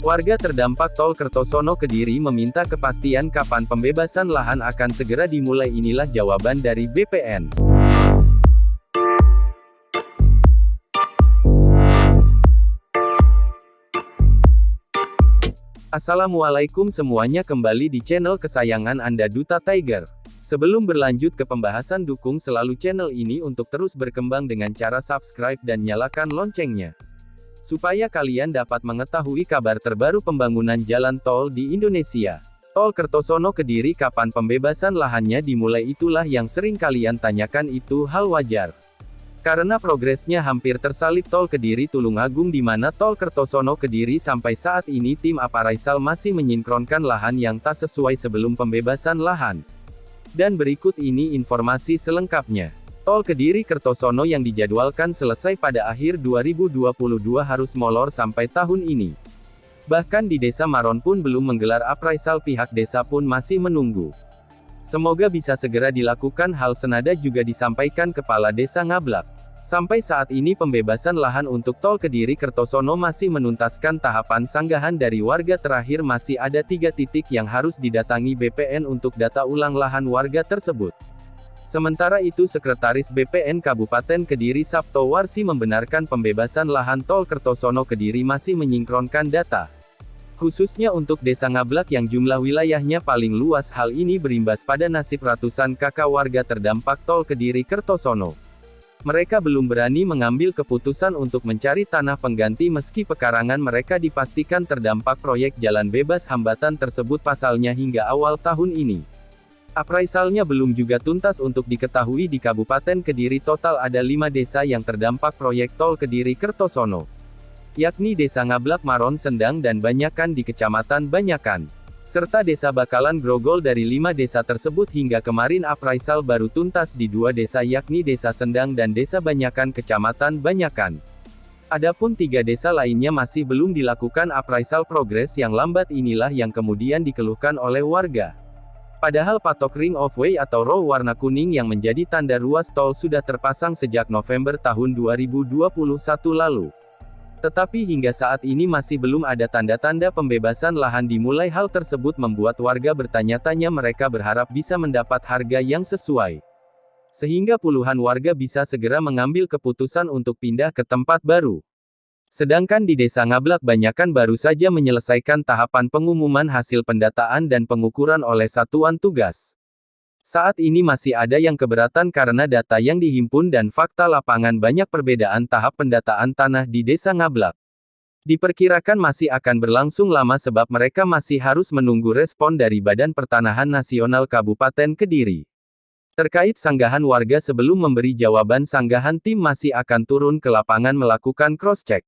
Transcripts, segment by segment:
Warga terdampak Tol Kertosono Kediri meminta kepastian kapan pembebasan lahan akan segera dimulai. Inilah jawaban dari BPN. Assalamualaikum semuanya, kembali di channel kesayangan Anda Duta Tiger. Sebelum berlanjut ke pembahasan, dukung selalu channel ini untuk terus berkembang dengan cara subscribe dan nyalakan loncengnya, supaya kalian dapat mengetahui kabar terbaru pembangunan jalan tol di Indonesia. Tol Kertosono Kediri, kapan pembebasan lahannya dimulai? Itulah yang sering kalian tanyakan. Itu hal wajar, karena progresnya hampir tersalib Tol Kediri Tulungagung, di mana Tol Kertosono Kediri sampai saat ini tim appraisal masih menyinkronkan lahan yang tak sesuai sebelum pembebasan lahan. Dan berikut ini informasi selengkapnya. Tol Kediri Kertosono yang dijadwalkan selesai pada akhir 2022 harus molor sampai tahun ini. Bahkan di Desa Maron pun belum menggelar appraisal, pihak desa pun masih menunggu. Semoga bisa segera dilakukan. Hal senada juga disampaikan Kepala Desa Ngablak. Sampai saat ini pembebasan lahan untuk Tol Kediri Kertosono masih menuntaskan tahapan sanggahan dari warga. Terakhir masih ada 3 titik yang harus didatangi BPN untuk data ulang lahan warga tersebut. Sementara itu, Sekretaris BPN Kabupaten Kediri Sabto Warsi membenarkan pembebasan lahan Tol Kertosono Kediri masih menyinkronkan data, khususnya untuk Desa Ngablak yang jumlah wilayahnya paling luas. Hal ini berimbas pada nasib ratusan kakak warga terdampak Tol Kediri Kertosono. Mereka belum berani mengambil keputusan untuk mencari tanah pengganti meski pekarangan mereka dipastikan terdampak proyek jalan bebas hambatan tersebut. Pasalnya hingga awal tahun ini, appraisalnya belum juga tuntas. Untuk diketahui, di Kabupaten Kediri total ada 5 desa yang terdampak proyek Tol Kediri Kertosono, yakni Desa Ngablak, Maron, Sendang, dan Banyakan di Kecamatan Banyakan, serta Desa Bakalan Grogol. Dari 5 desa tersebut hingga kemarin appraisal baru tuntas di 2 desa, yakni Desa Sendang dan Desa Banyakan Kecamatan Banyakan. Adapun 3 desa lainnya masih belum dilakukan appraisal. Progres yang lambat inilah yang kemudian dikeluhkan oleh warga. Padahal patok ring of way atau row warna kuning yang menjadi tanda ruas tol sudah terpasang sejak November tahun 2021 lalu. Tetapi hingga saat ini masih belum ada tanda-tanda pembebasan lahan dimulai. Hal tersebut membuat warga bertanya-tanya. Mereka berharap bisa mendapat harga yang sesuai, sehingga puluhan warga bisa segera mengambil keputusan untuk pindah ke tempat baru. Sedangkan di Desa Ngablak Banyakan baru saja menyelesaikan tahapan pengumuman hasil pendataan dan pengukuran oleh satuan tugas. Saat ini masih ada yang keberatan karena data yang dihimpun dan fakta lapangan banyak perbedaan tahap pendataan tanah di Desa Ngablak. Diperkirakan masih akan berlangsung lama sebab mereka masih harus menunggu respon dari Badan Pertanahan Nasional Kabupaten Kediri. Terkait sanggahan warga, sebelum memberi jawaban sanggahan, tim masih akan turun ke lapangan melakukan cross-check.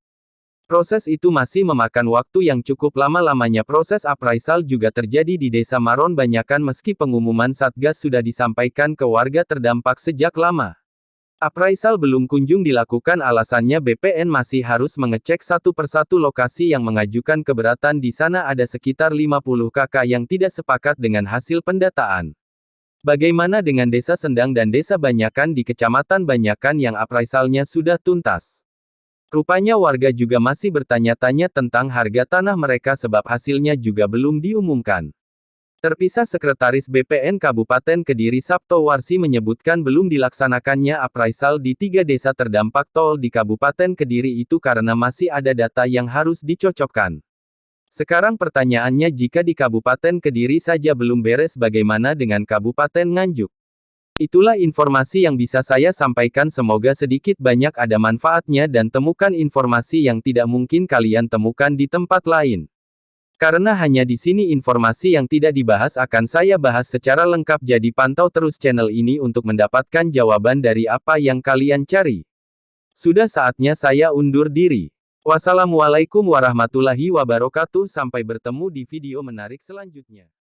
Proses itu masih memakan waktu yang cukup lama. Lamanya proses appraisal juga terjadi di Desa Maron Banyakan meski pengumuman Satgas sudah disampaikan ke warga terdampak sejak lama. Appraisal belum kunjung dilakukan, alasannya BPN masih harus mengecek satu persatu lokasi yang mengajukan keberatan. Di sana ada sekitar 50 kakak yang tidak sepakat dengan hasil pendataan. Bagaimana dengan Desa Sendang dan Desa Banyakan di Kecamatan Banyakan yang appraisalnya sudah tuntas? Rupanya warga juga masih bertanya-tanya tentang harga tanah mereka sebab hasilnya juga belum diumumkan. Terpisah, Sekretaris BPN Kabupaten Kediri Sabto Warsi menyebutkan belum dilaksanakannya appraisal di 3 desa terdampak tol di Kabupaten Kediri itu karena masih ada data yang harus dicocokkan. Sekarang pertanyaannya, jika di Kabupaten Kediri saja belum beres, bagaimana dengan Kabupaten Nganjuk? Itulah informasi yang bisa saya sampaikan. Semoga sedikit banyak ada manfaatnya dan temukan informasi yang tidak mungkin kalian temukan di tempat lain. Karena hanya di sini informasi yang tidak dibahas akan saya bahas secara lengkap. Jadi pantau terus channel ini untuk mendapatkan jawaban dari apa yang kalian cari. Sudah saatnya saya undur diri. Wassalamualaikum warahmatullahi wabarakatuh. Sampai bertemu di video menarik selanjutnya.